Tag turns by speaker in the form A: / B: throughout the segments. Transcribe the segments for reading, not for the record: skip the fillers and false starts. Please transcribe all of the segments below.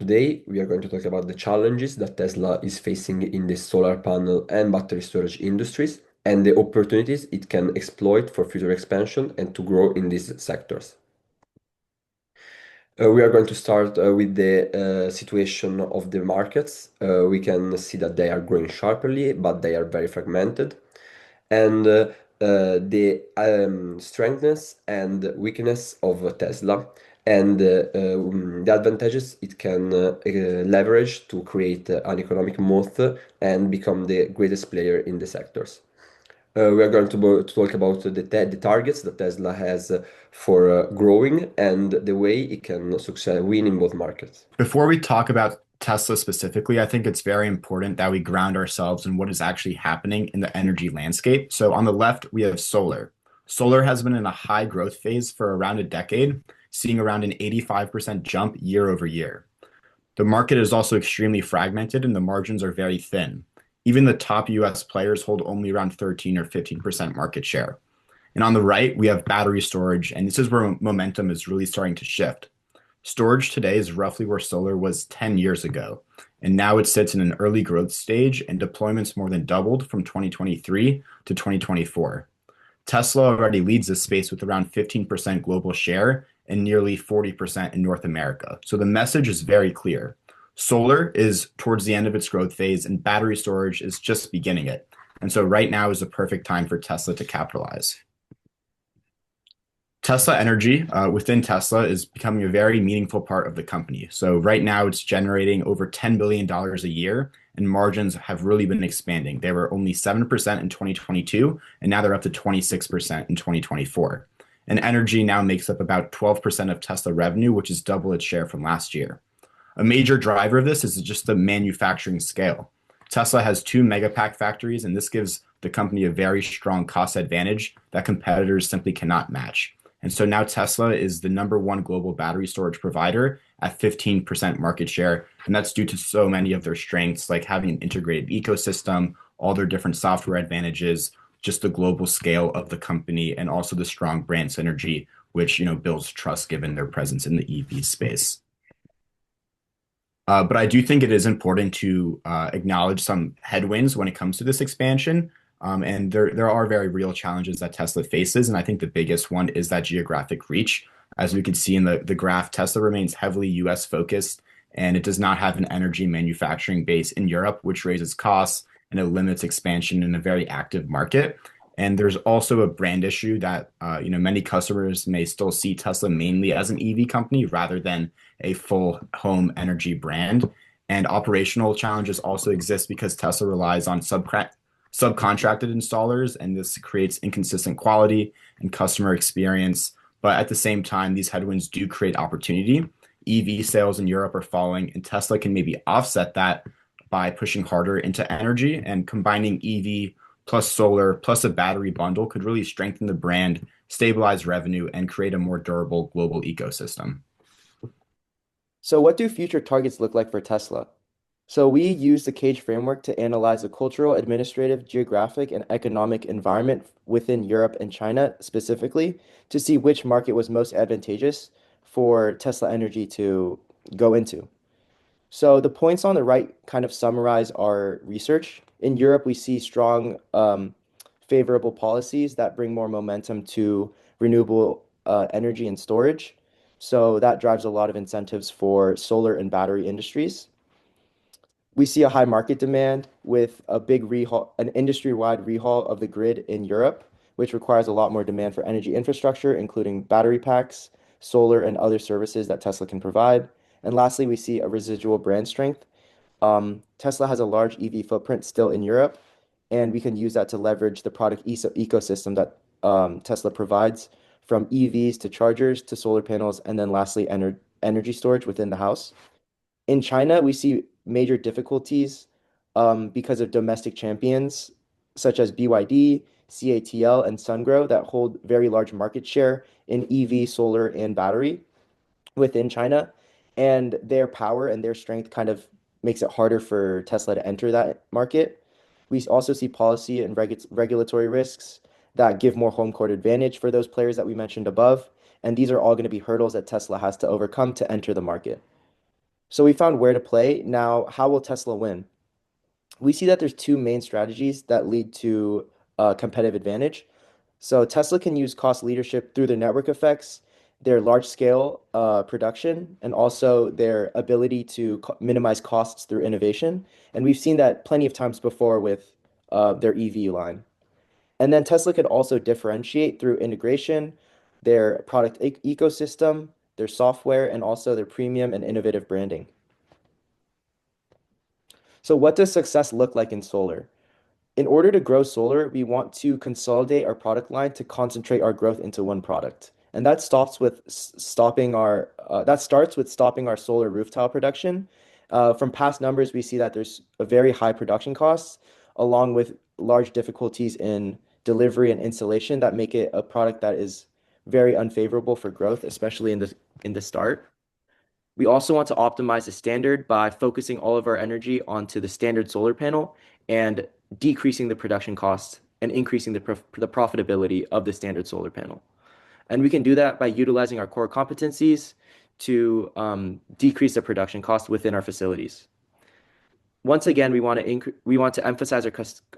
A: Today, we are going to talk about the challenges that Tesla is facing in the solar panel and battery storage industries and the opportunities it can exploit for future expansion and to grow in these sectors. We are going to start with the situation of the markets. We can see that they are growing sharply, but they are very fragmented. And the strengths and weakness of Tesla and the advantages it can leverage to create an economic moat and become the greatest player in the sectors. We are going to talk about the targets that Tesla has for growing and the way it can win in both markets.
B: Before we talk about Tesla specifically, I think it's very important that we ground ourselves in what is actually happening in the energy landscape. So on the left, we have solar. Solar has been in a high growth phase for around a decade, seeing around an 85% jump year over year. The market is also extremely fragmented and the margins are very thin. Even the top US players hold only around 13 or 15% market share. And on the right, we have battery storage, and this is where momentum is really starting to shift. Storage today is roughly where solar was 10 years ago, and now it sits in an early growth stage, and deployments more than doubled from 2023 to 2024. Tesla already leads this space with around 15% global share and nearly 40% in North America. So the message is very clear. Solar is towards the end of its growth phase, and battery storage is just beginning it. And so right now is the perfect time for Tesla to capitalize. Tesla Energy within Tesla is becoming a very meaningful part of the company. So right now it's generating over $10 billion a year and margins have really been expanding. They were only 7% in 2022 and now they're up to 26% in 2024. And energy now makes up about 12% of Tesla revenue, which is double its share from last year. A major driver of this is just the manufacturing scale. Tesla has two megapack factories, and this gives the company a very strong cost advantage that competitors simply cannot match. And so now Tesla is the number one global battery storage provider at 15% market share. And that's due to so many of their strengths, like having an integrated ecosystem, all their different software advantages, just the global scale of the company, and also the strong brand synergy, which builds trust given their presence in the EV space. But I do think it is important to acknowledge some headwinds when it comes to this expansion. And there are very real challenges that Tesla faces. And I think the biggest one is that geographic reach. As we can see in the graph, Tesla remains heavily US focused, and it does not have an energy manufacturing base in Europe, which raises costs and it limits expansion in a very active market. And there's also a brand issue that many customers may still see Tesla mainly as an EV company rather than a full home energy brand. And operational challenges also exist because Tesla relies on subcontracted installers, and this creates inconsistent quality and customer experience. But at the same time, these headwinds do create opportunity. EV sales in Europe are falling, and Tesla can maybe offset that by pushing harder into energy, and combining EV plus solar plus a battery bundle could really strengthen the brand, stabilize revenue, and create a more durable global ecosystem.
C: So what do future targets look like for Tesla? So we use the CAGE framework to analyze the cultural, administrative, geographic, and economic environment within Europe and China specifically to see which market was most advantageous for Tesla Energy to go into. So the points on the right kind of summarize our research. In Europe, we see strong favorable policies that bring more momentum to renewable energy and storage. So that drives a lot of incentives for solar and battery industries. We see a high market demand with a big rehaul, an industry-wide rehaul of the grid in Europe, which requires a lot more demand for energy infrastructure, including battery packs, solar, and other services that Tesla can provide. And lastly, we see a residual brand strength. Tesla has a large EV footprint still in Europe, and we can use that to leverage the product ecosystem that Tesla provides, from EVs to chargers to solar panels, and then lastly, energy storage within the house. In China, we see major difficulties because of domestic champions such as BYD, CATL, and Sungrow that hold very large market share in EV, solar, and battery within China. And their power and their strength kind of makes it harder for Tesla to enter that market. We also see policy and regulatory risks that give more home court advantage for those players that we mentioned above. And these are all going to be hurdles that Tesla has to overcome to enter the market. So we found where to play. Now, how will Tesla win? We see that there's two main strategies that lead to competitive advantage. So Tesla can use cost leadership through their network effects, their large scale production, and also their ability to minimize costs through innovation. And we've seen that plenty of times before with their EV line. And then Tesla could also differentiate through integration, their product ecosystem, their software, and also their premium and innovative branding. So what does success look like in solar? In order to grow solar, we want to consolidate our product line to concentrate our growth into one product. And that stops with that starts with stopping our solar roof tile production. From past numbers, we see that there's a very high production costs, along with large difficulties in delivery and installation that make it a product that is very unfavorable for growth, especially in the start. We also want to optimize the standard by focusing all of our energy onto the standard solar panel and decreasing the production costs and increasing the profitability of the standard solar panel. And we can do that by utilizing our core competencies to decrease the production cost within our facilities. Once again, we want to emphasize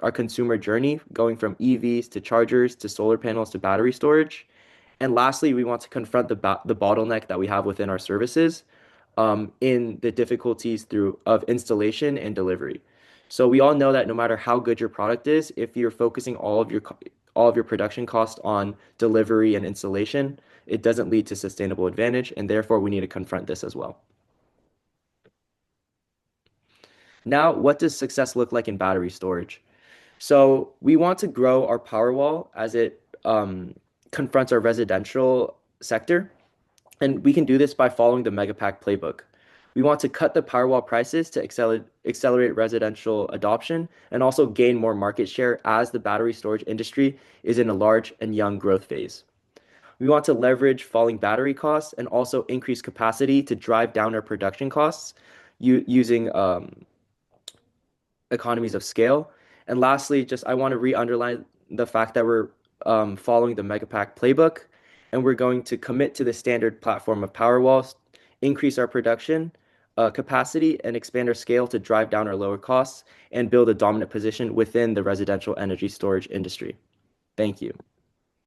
C: our consumer journey, going from EVs to chargers to solar panels to battery storage. And lastly, we want to confront the bottleneck that we have within our services in the difficulties through of installation and delivery. So we all know that no matter how good your product is, if you're focusing all of your production cost on delivery and installation, it doesn't lead to sustainable advantage, and therefore we need to confront this as well. Now, what does success look like in battery storage? So we want to grow our Powerwall as it confronts our residential sector. And we can do this by following the Megapack playbook. We want to cut the Powerwall prices to accelerate residential adoption and also gain more market share as the battery storage industry is in a large and young growth phase. We want to leverage falling battery costs and also increase capacity to drive down our production costs using economies of scale. And lastly, just I want to re-underline the fact that we're following the Megapack playbook, and we're going to commit to the standard platform of Powerwalls, increase our production capacity, and expand our scale to drive down our lower costs and build a dominant position within the residential energy storage industry. Thank you.